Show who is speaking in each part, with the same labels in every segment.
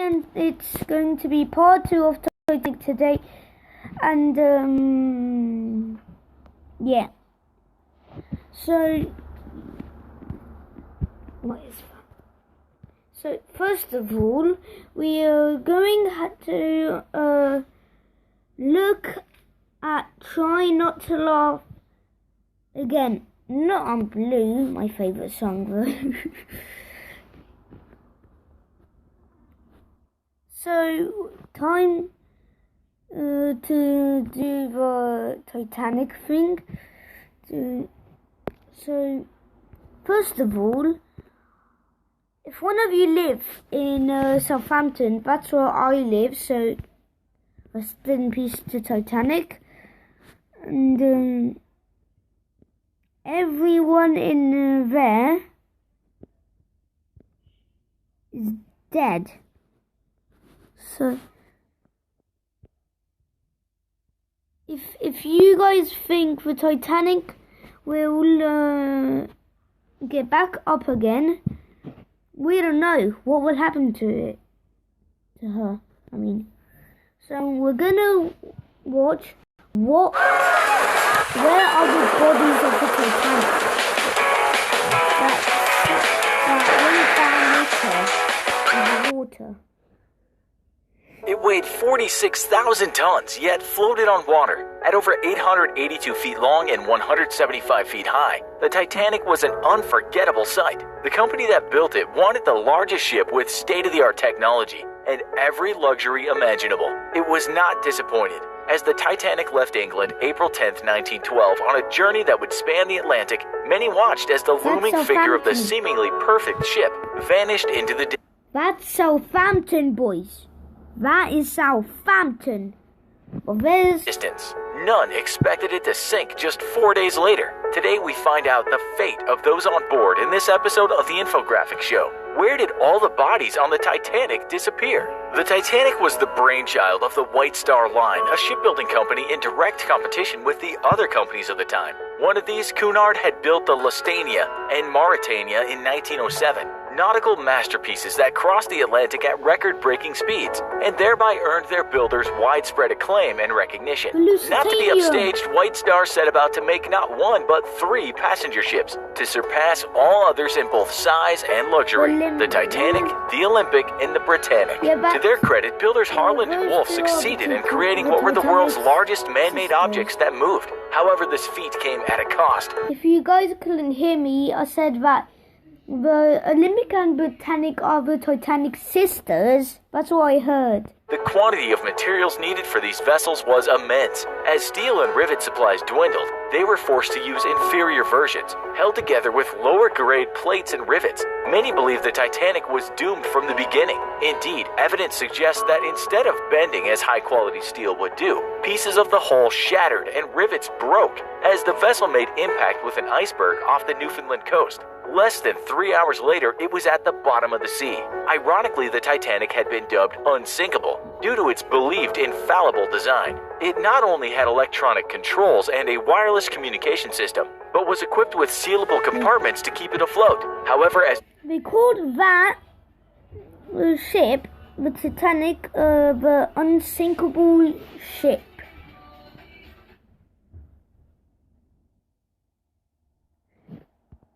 Speaker 1: And it's going to be part 2 of Titanic today. And, yeah. So, what is that? So, first of all, we are going to look at Try Not to Laugh again. Not on Blue, my favourite song though. So, time to do the Titanic thing. So, first of all, if one of you live in Southampton, that's where I live, so rest in peace to Titanic. And everyone in there is dead. So, if you guys think the Titanic will get back up again, we don't know what will happen to her. So we're gonna watch where are the bodies of the Titanic that went down with her in the water.
Speaker 2: It weighed 46,000 tons, yet floated on water. At over 882 feet long and 175 feet high, the Titanic was an unforgettable sight. The company that built it wanted the largest ship with state-of-the-art technology and every luxury imaginable. It was not disappointed, as the Titanic left England April 10, 1912, on a journey that would span the Atlantic. Many watched as the looming figure of the seemingly perfect ship vanished into the distance.
Speaker 1: That's Southampton, boys. That is Southampton. Well, there's
Speaker 2: distance. None expected it to sink just 4 days later. Today we find out the fate of those on board in this episode of the infographic show. Where did all the bodies on the Titanic disappear? The Titanic was the brainchild of the White Star Line, a shipbuilding company in direct competition with the other companies of the time. One of these, Cunard, had built the Lusitania and Mauretania in 1907. Nautical masterpieces that crossed the Atlantic at record-breaking speeds, and thereby earned their builders widespread acclaim and recognition. Not to be upstaged, White Star set about to make not one but 3 passenger ships to surpass all others in both size and luxury: the Titanic, the Olympic, and the Britannic. To their credit, builders Harland and Wolff succeeded in creating what were the world's largest man-made objects that moved. However, this feat came at a cost.
Speaker 1: If you guys couldn't hear me, I said that the Olympic and Britannic are the Titanic sisters. That's what I heard.
Speaker 2: The quantity of materials needed for these vessels was immense. As steel and rivet supplies dwindled, they were forced to use inferior versions, held together with lower-grade plates and rivets. Many believe the Titanic was doomed from the beginning. Indeed, evidence suggests that instead of bending as high-quality steel would do, pieces of the hull shattered and rivets broke as the vessel made impact with an iceberg off the Newfoundland coast. Less than 3 hours later, it was at the bottom of the sea. Ironically, the Titanic had been dubbed unsinkable due to its believed infallible design. It not only had electronic controls and a wireless communication system, but was equipped with sealable compartments to keep it afloat. However, as
Speaker 1: they called that ship, the Titanic, the unsinkable ship.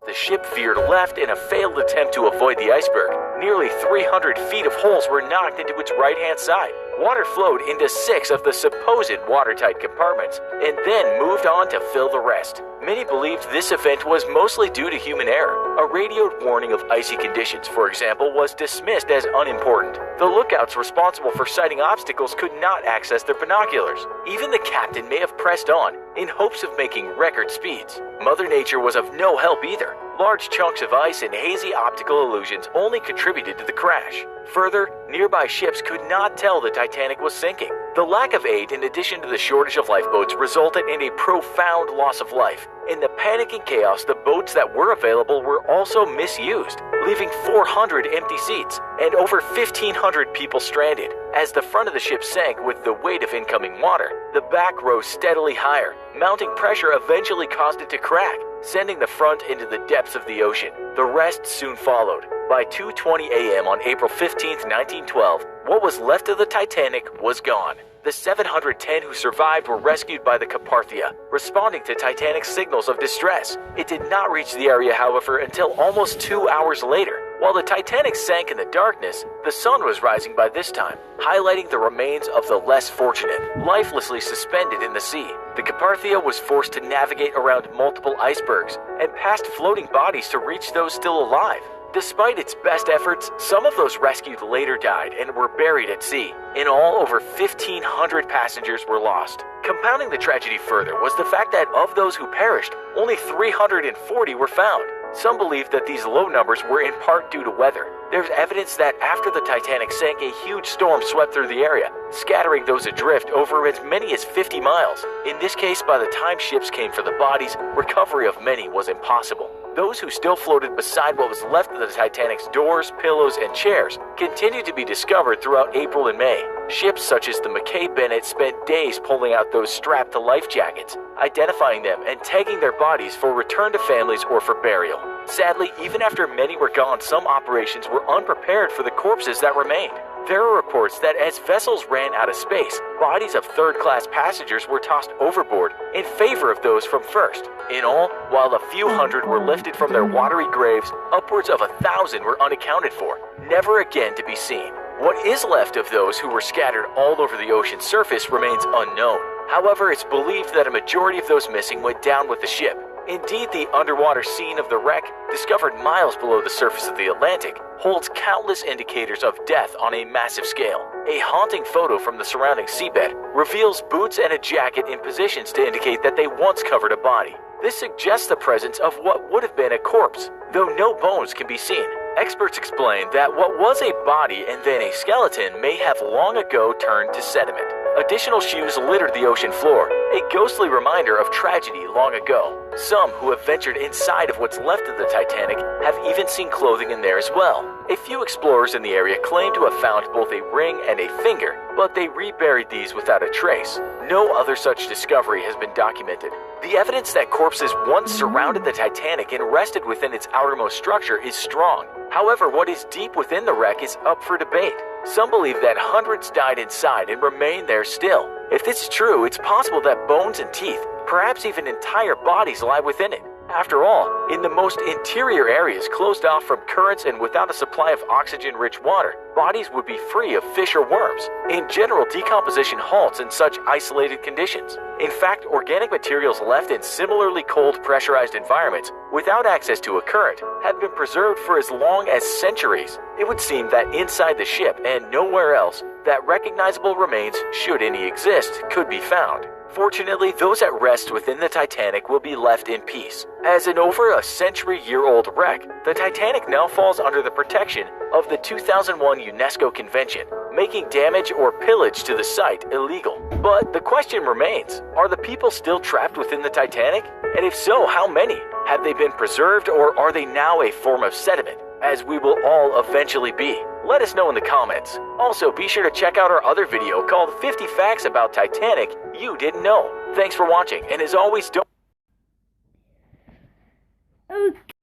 Speaker 2: the ship veered left in a failed attempt to avoid the iceberg. Nearly 300 feet of holes were knocked into its right-hand side. Water flowed into 6 of the supposed watertight compartments, and then moved on to fill the rest. Many believed this event was mostly due to human error. A radioed warning of icy conditions, for example, was dismissed as unimportant. The lookouts responsible for sighting obstacles could not access their binoculars. Even the captain may have pressed on, in hopes of making record speeds. Mother Nature was of no help either. Large chunks of ice and hazy optical illusions only contributed to the crash. Further, nearby ships could not tell the Titanic was sinking. The lack of aid, in addition to the shortage of lifeboats, resulted in a profound loss of life. In the panic and chaos, the boats that were available were also misused, leaving 400 empty seats and over 1,500 people stranded. As the front of the ship sank with the weight of incoming water, the back rose steadily higher. Mounting pressure eventually caused it to crack, sending the front into the depths of the ocean. The rest soon followed. By 2:20 a.m. on April 15, 1912, what was left of the Titanic was gone. The 710 who survived were rescued by the Carpathia, responding to Titanic's signals of distress. It did not reach the area, however, until almost 2 hours later. While the Titanic sank in the darkness, the sun was rising by this time, highlighting the remains of the less fortunate, lifelessly suspended in the sea. The Carpathia was forced to navigate around multiple icebergs and past floating bodies to reach those still alive. Despite its best efforts, some of those rescued later died and were buried at sea. In all, over 1,500 passengers were lost. Compounding the tragedy further was the fact that of those who perished, only 340 were found. Some believe that these low numbers were in part due to weather. There's evidence that after the Titanic sank, a huge storm swept through the area, scattering those adrift over as many as 50 miles. In this case, by the time ships came for the bodies, recovery of many was impossible. Those who still floated beside what was left of the Titanic's doors, pillows, and chairs continued to be discovered throughout April and May. Ships such as the Mackay Bennett spent days pulling out those strapped to life jackets, identifying them and tagging their bodies for return to families or for burial. Sadly, even after many were gone, some operations were unprepared for the corpses that remained. There are reports that as vessels ran out of space, bodies of third-class passengers were tossed overboard in favor of those from first. In all, while a few hundred were lifted from their watery graves, upwards of 1,000 were unaccounted for, never again to be seen. What is left of those who were scattered all over the ocean's surface remains unknown. However, it's believed that a majority of those missing went down with the ship. Indeed, the underwater scene of the wreck, discovered miles below the surface of the Atlantic, holds countless indicators of death on a massive scale. A haunting photo from the surrounding seabed reveals boots and a jacket in positions to indicate that they once covered a body. This suggests the presence of what would have been a corpse, though no bones can be seen. Experts explain that what was a body and then a skeleton may have long ago turned to sediment. Additional shoes littered the ocean floor, a ghostly reminder of tragedy long ago. Some who have ventured inside of what's left of the Titanic have even seen clothing in there as well. A few explorers in the area claim to have found both a ring and a finger, but they reburied these without a trace. No other such discovery has been documented. The evidence that corpses once surrounded the Titanic and rested within its outermost structure is strong. However, what is deep within the wreck is up for debate. Some believe that hundreds died inside and remain there still. If this is true, it's possible that bones and teeth, perhaps even entire bodies, lie within it. After all, in the most interior areas closed off from currents and without a supply of oxygen-rich water, bodies would be free of fish or worms. In general, decomposition halts in such isolated conditions. In fact, organic materials left in similarly cold, pressurized environments without access to a current have been preserved for as long as centuries. It would seem that inside the ship and nowhere else, that recognizable remains, should any exist, could be found. Fortunately, those at rest within the Titanic will be left in peace. As an over a century-year-old wreck, the Titanic now falls under the protection of the 2001 UNESCO Convention, making damage or pillage to the site illegal. But the question remains, are the people still trapped within the Titanic? And if so, how many? Have they been preserved, or are they now a form of sediment, as we will all eventually be? Let us know in the comments. Also, be sure to check out our other video called 50 Facts About Titanic You Didn't Know. Thanks for watching, and as always, don't...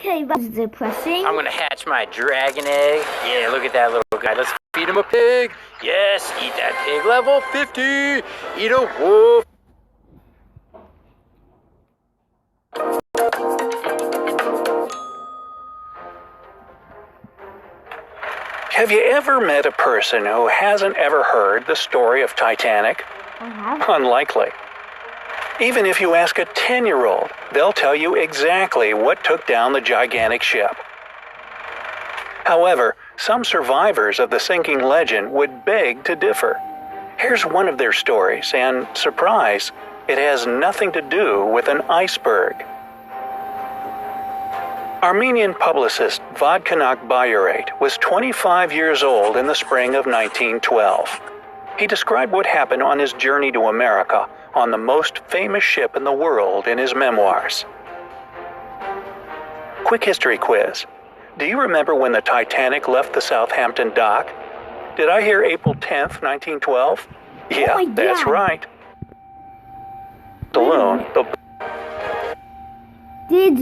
Speaker 1: Okay, that's depressing.
Speaker 3: I'm gonna hatch my dragon egg. Yeah, look at that little guy. Let's feed him a pig. Yes, eat that pig. Level 50. Eat a wolf. Have you ever met a person who hasn't ever heard the story of Titanic?
Speaker 1: I have.
Speaker 3: Unlikely. Even if you ask a 10-year-old, they'll tell you exactly what took down the gigantic ship. However, some survivors of the sinking legend would beg to differ. Here's one of their stories, and surprise, it has nothing to do with an iceberg. Armenian publicist Vodkanak Bayurate was 25 years old in the spring of 1912. He described what happened on his journey to America on the most famous ship in the world in his memoirs. Quick history quiz. Do you remember when the Titanic left the Southampton dock? Did I hear April 10th, 1912? Yeah,
Speaker 1: my
Speaker 3: that's
Speaker 1: God.
Speaker 3: right. Saloon, the
Speaker 1: Did